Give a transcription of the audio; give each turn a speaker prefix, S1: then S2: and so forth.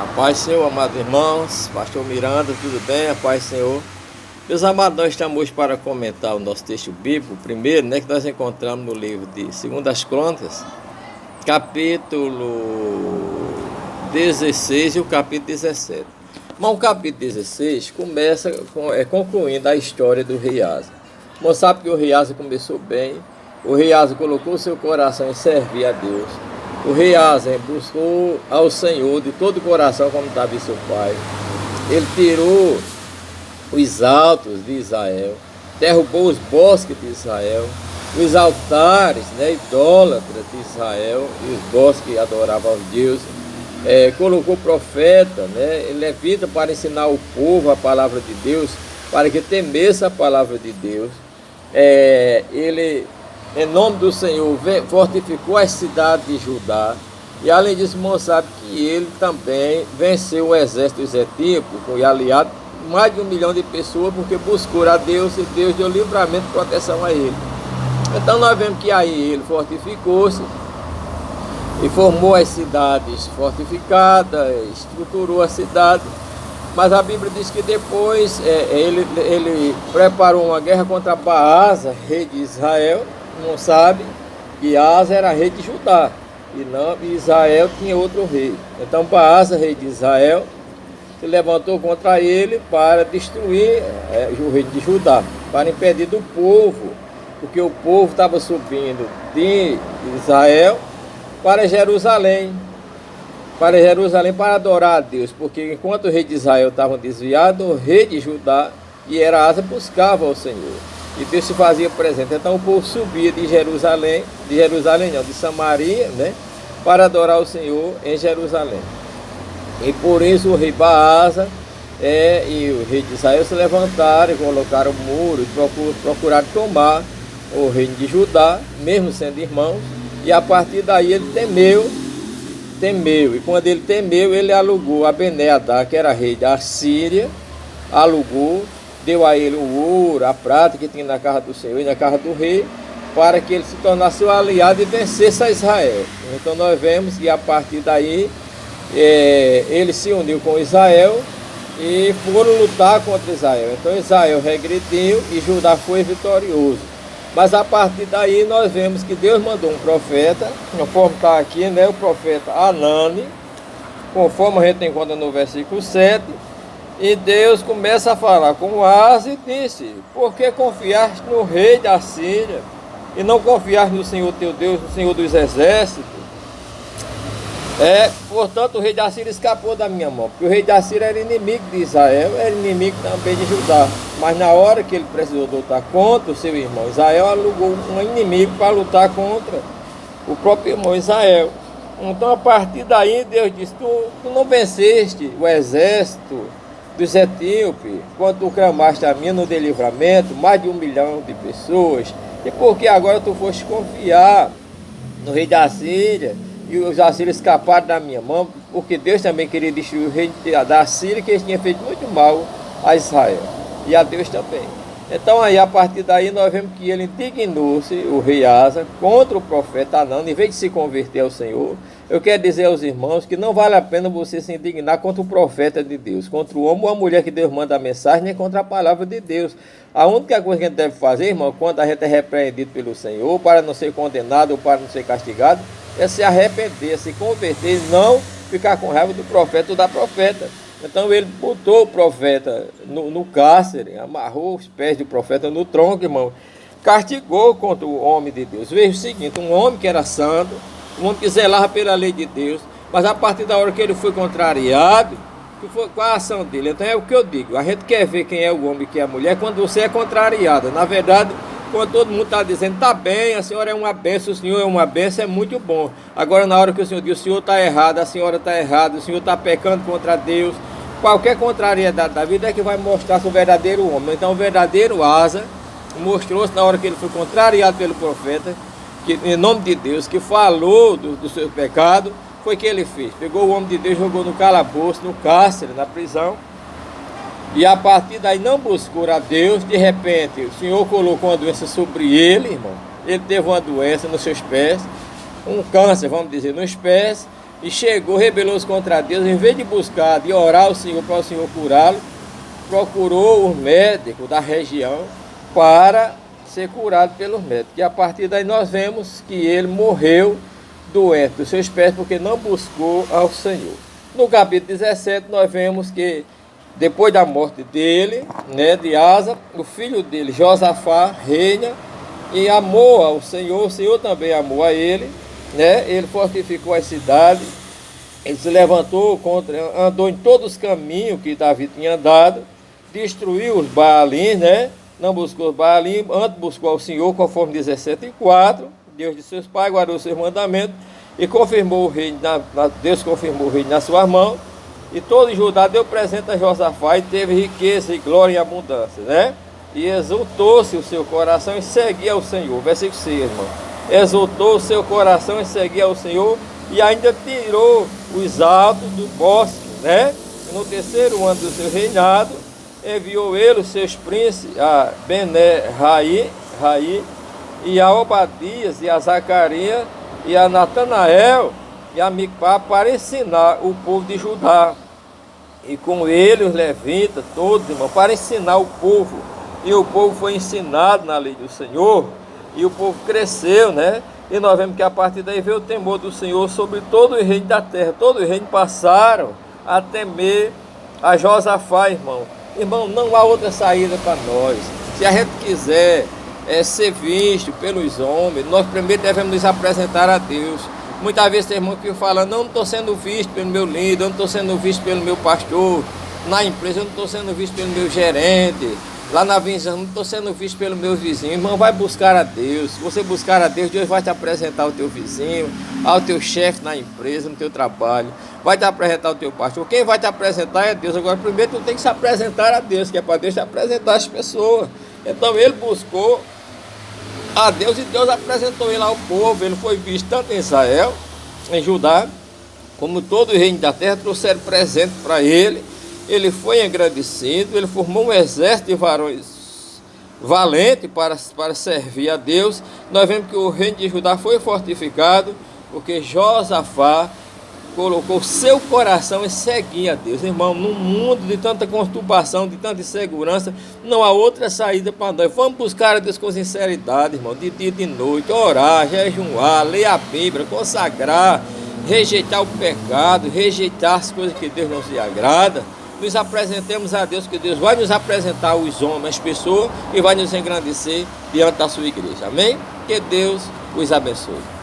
S1: A paz do Senhor, amados irmãos, pastor Miranda, tudo bem? A paz do Senhor. Meus amados, nós estamos hoje para comentar o nosso texto bíblico, primeiro, que nós encontramos no livro de 2 Crônicas, capítulo 16 e o capítulo 17. Mas o capítulo 16 começa concluindo a história do rei Asa. Você sabe que o rei Asa começou bem, o rei Asa colocou seu coração em servir a Deus. O rei Asa buscou ao Senhor de todo o coração, como Davi seu pai. Ele tirou os altos de Israel, derrubou os bosques de Israel, os altares idólatras de Israel e os bosques que adoravam aos deuses. Colocou profeta, levita para ensinar o povo a palavra de Deus, para que temesse a palavra de Deus. Ele, em nome do Senhor, fortificou as cidades de Judá. E além disso, irmão, sabe que ele também venceu o exército dos etíopes, com aliado mais de 1 milhão de pessoas, porque buscou a Deus e Deus deu livramento e proteção a ele. Então nós vemos que aí ele fortificou-se e formou as cidades fortificadas, estruturou a cidade. Mas a Bíblia diz que depois ele preparou uma guerra contra Baasa, rei de Israel. Não sabe que Asa era rei de Judá e Israel tinha outro rei. Então Baasa, rei de Israel, se levantou contra ele para destruir o rei de Judá, para impedir do povo, porque o povo estava subindo de Israel para Jerusalém para adorar a Deus, porque enquanto o rei de Israel estava desviado, o rei de Judá, que era Asa, buscava ao Senhor. E Deus se fazia presente. Então o povo subia de Samaria, para adorar o Senhor em Jerusalém. E por isso o rei Baasa e o rei de Israel se levantaram e colocaram o muro e procuraram tomar o reino de Judá, mesmo sendo irmãos. E a partir daí ele temeu. E quando ele temeu, ele alugou a Ben-Hadad, que era rei da Síria, deu a ele o ouro, a prata que tinha na casa do Senhor e na casa do rei, para que ele se tornasse o aliado e vencesse a Israel. Então nós vemos que a partir daí ele se uniu com Israel e foram lutar contra Israel. Então Israel regrediu e Judá foi vitorioso. Mas a partir daí nós vemos que Deus mandou um profeta, conforme está aqui, o profeta Anani, conforme a gente encontra no versículo 7, e Deus começa a falar com Asa e disse: por que confiaste no rei da Síria e não confiaste no Senhor teu Deus, no Senhor dos exércitos? Portanto, o rei da Síria escapou da minha mão, porque o rei da Síria era inimigo de Israel, era inimigo também de Judá. Mas na hora que ele precisou lutar contra o seu irmão Israel, alugou um inimigo para lutar contra o próprio irmão Israel. Então, a partir daí, Deus disse: tu não venceste o exército dos etíopes, quando tu clamaste a mim no livramento, mais de 1 milhão de pessoas, e porque agora tu foste confiar no rei da Síria, e os assírios escaparam da minha mão, porque Deus também queria destruir o rei da Síria, que eles tinham feito muito mal a Israel, e a Deus também. Então aí, a partir daí, nós vemos que ele indignou-se, o rei Asa, contra o profeta Anani, em vez de se converter ao Senhor. Eu quero dizer aos irmãos que não vale a pena você se indignar contra o profeta de Deus, contra o homem ou a mulher que Deus manda a mensagem, nem contra a palavra de Deus. A única coisa que a gente deve fazer, irmão, quando a gente é repreendido pelo Senhor, para não ser condenado ou para não ser castigado, é se arrepender, se converter e não ficar com raiva do profeta ou da profeta. Então ele botou o profeta no cárcere, amarrou os pés do profeta no tronco, irmão, castigou contra o homem de Deus. Veja o seguinte: um homem que era santo, um homem que zelava pela lei de Deus, mas a partir da hora que ele foi contrariado, qual a ação dele? Então é o que eu digo: a gente quer ver quem é o homem e quem é a mulher quando você é contrariado. Na verdade, quando todo mundo está dizendo: está bem, a senhora é uma benção, o senhor é uma benção, é muito bom. Agora, na hora que o senhor diz: o senhor está errado, a senhora está errada, o senhor está pecando contra Deus, qualquer contrariedade da vida é que vai mostrar o verdadeiro homem. Então o verdadeiro Asa mostrou-se na hora que ele foi contrariado pelo profeta, que, em nome de Deus, que falou do seu pecado. Foi o que ele fez: pegou o homem de Deus, jogou no calabouço, no cárcere, na prisão, e a partir daí não buscou a Deus. De repente o Senhor colocou uma doença sobre ele, irmão. Ele teve uma doença nos seus pés, um câncer, vamos dizer, nos pés, e chegou, rebelou-se contra Deus. Em vez de buscar, de orar ao Senhor para o Senhor curá-lo, procurou os médicos da região para ser curado pelos médicos. E a partir daí nós vemos que ele morreu doente dos seus pés, porque não buscou ao Senhor. No capítulo 17 nós vemos que depois da morte dele, né, de Asa, o filho dele, Josafá, reina e amou ao Senhor. O Senhor também amou a ele, né? Ele fortificou a cidade, ele se levantou andou em todos os caminhos que Davi tinha andado, destruiu os Baalins, né? Não buscou os Baalins, antes buscou ao Senhor, conforme 17:4, Deus de seus pais, guardou os seus mandamentos e confirmou o reino, Deus confirmou o reino nas suas mãos. E todo Judá deu presente a Josafá e teve riqueza e glória e abundância, né? E exultou-se o seu coração e seguia o Senhor. Versículo 6, irmão. Exultou o seu coração e seguia o Senhor e ainda tirou os altos do bosque, né? E no terceiro ano do seu reinado, enviou ele os seus príncipes, a Bené-Raí, e a Obadias, e a Zacarias, e a Natanael, e a Micpá, para ensinar o povo de Judá. E com ele os levitas, todos, irmão, para ensinar o povo. E o povo foi ensinado na lei do Senhor, e o povo cresceu, né? E nós vemos que a partir daí veio o temor do Senhor sobre todo o reino da terra. Todo o reino passaram a temer a Josafá, irmão. Irmão, não há outra saída para nós. Se a gente quiser ser visto pelos homens, nós primeiro devemos nos apresentar a Deus. Muitas vezes tem irmão que fala, não estou sendo visto pelo meu líder, eu não estou sendo visto pelo meu pastor, na empresa eu não estou sendo visto pelo meu gerente, lá na vizinhança eu não estou sendo visto pelo meu vizinho. Irmão, vai buscar a Deus. Se você buscar a Deus, Deus vai te apresentar ao teu vizinho, ao teu chefe na empresa, no teu trabalho, vai te apresentar ao teu pastor. Quem vai te apresentar é Deus. Agora primeiro tu tem que se apresentar a Deus, que é para Deus te apresentar as pessoas. Então ele buscou a Deus e Deus apresentou ele ao povo. Ele foi visto tanto em Israel, em Judá, como todo o reino da terra, trouxeram presente para ele. Ele foi engrandecido, ele formou um exército de varões valentes para servir a Deus. Nós vemos que o reino de Judá foi fortificado, porque Josafá colocou seu coração em seguir a Deus. Irmão, num mundo de tanta conturbação, de tanta insegurança, não há outra saída para nós. Vamos buscar a Deus com sinceridade, irmão, de dia e de noite, orar, jejuar, ler a Bíblia, consagrar, rejeitar o pecado, rejeitar as coisas que Deus não se agrada. Nos apresentemos a Deus, que Deus vai nos apresentar aos homens, as pessoas, e vai nos engrandecer diante da sua igreja. Amém? Que Deus os abençoe.